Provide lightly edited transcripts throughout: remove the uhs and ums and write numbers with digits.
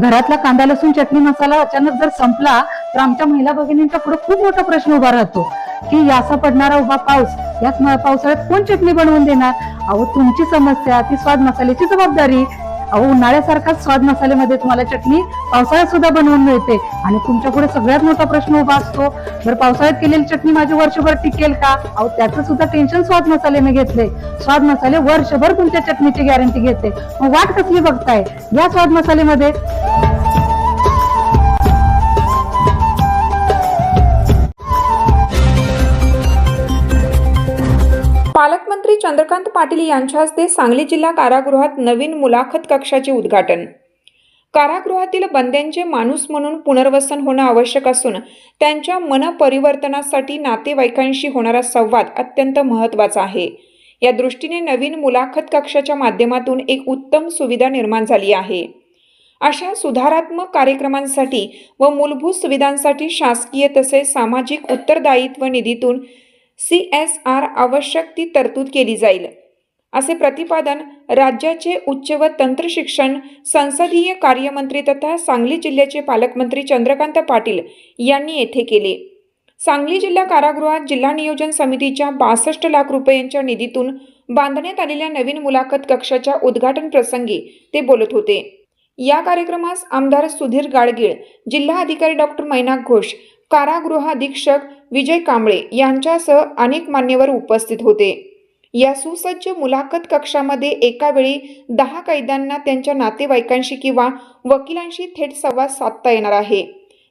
घरातला कांदा लसूण चटणी मसाला अचानक जर संपला तर आमच्या महिला भगिनींच्या पुढे खूप मोठा प्रश्न उभा राहतो की याचा पडणारा उभा पाऊस, याच पावसाळ्यात कोण चटणी बनवून देणार? अहो, तुमची समस्या ती स्वाद मसाल्याची जबाबदारी. अहो, उन्हाळ्यासारखाच स्वाद मसाल्यामध्ये तुम्हाला चटणी पावसाळ्यात सुद्धा बनवून मिळते आणि तुमच्या पुढे सगळ्यात मोठा प्रश्न उभा असतो, जर पावसाळ्यात केलेली चटणी माझी वर्षभर टिकेल का? अहो, त्याचं सुद्धा टेन्शन स्वाद मसाल्याने घेतले. स्वाद मसाले वर्षभर तुमच्या चटणीची गॅरंटी घेते. मग वाट कसली बघताय? या स्वाद मसाल्यामध्ये पालकमंत्री चंद्रकांत पाटील यांच्या हस्ते सांगली जिल्हा कारागृहात नवीन मुलाखत कक्षाचे उद्घाटन. कारागृहातील बंद्यांचे माणूस म्हणून पुनर्वसन होणं आवश्यक असून त्यांच्या मनपरिवर्तनासाठी नातेवाईकांशी होणारा संवाद अत्यंत महत्त्वाचा आहे. या दृष्टीने नवीन मुलाखत कक्षाच्या माध्यमातून एक उत्तम सुविधा निर्माण झाली आहे. अशा सुधारात्मक कार्यक्रमांसाठी व मूलभूत सुविधांसाठी शासकीय तसेच सामाजिक उत्तरदायित्व निधीतून CSR आवश्यक ती तरतूद केली जाईल, असे प्रतिपादन राज्याचे उच्च व तंत्र शिक्षण संसदीय कार्यमंत्री तथा सांगली जिल्ह्याचे पालकमंत्री चंद्रकांत पाटील यांनी येथे केले. सांगली जिल्हा कारागृहात जिल्हा नियोजन समितीच्या 62 लाख रुपयांच्या निधीतून बांधण्यात आलेल्या नवीन मुलाखत कक्षाच्या उद्घाटन प्रसंगी ते बोलत होते. या कार्यक्रमास आमदार सुधीर गाडगीळ, जिल्हा अधिकारी डॉक्टर मैनाक घोष, कारागृह अधीक्षक विजय कांबळे यांच्यासह अनेक मान्यवर उपस्थित होते. या सुसज्ज मुलाखत कक्षामध्ये एका वेळी 10 कैद्यांना त्यांच्या नातेवाईकांशी किंवा वकिलांशी थेट संवाद साधता येणार आहे.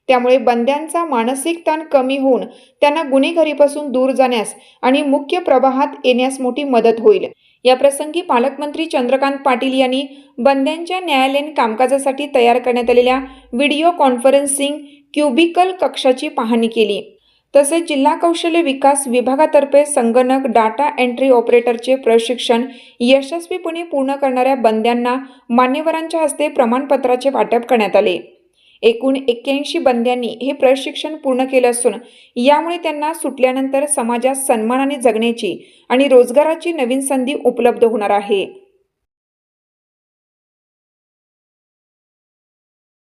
त्यामुळे बंद्यांचा मानसिक ताण कमी होऊन त्यांना गुन्हेगारीपासून दूर जाण्यास आणि मुख्य प्रवाहात येण्यास मोठी मदत होईल. या प्रसंगी पालकमंत्री चंद्रकांत पाटील यांनी बंद्यांच्या न्यायालयीन कामकाजासाठी तयार करण्यात आलेल्या व्हिडिओ कॉन्फरन्सिंग क्युबिकल कक्षाची पाहणी केली. तसेच जिल्हा कौशल्य विकास विभागातर्फे संगणक डाटा एंट्री ऑपरेटरचे प्रशिक्षण यशस्वीपणे पूर्ण करणाऱ्या बंद्यांना मान्यवरांच्या हस्ते प्रमाणपत्राचे वाटप करण्यात आले. एकूण 81 बंद्यांनी हे प्रशिक्षण पूर्ण केले असून यामुळे त्यांना सुटल्यानंतर समाजात सन्मानाने जगण्याची आणि रोजगाराची नवीन संधी उपलब्ध होणार आहे.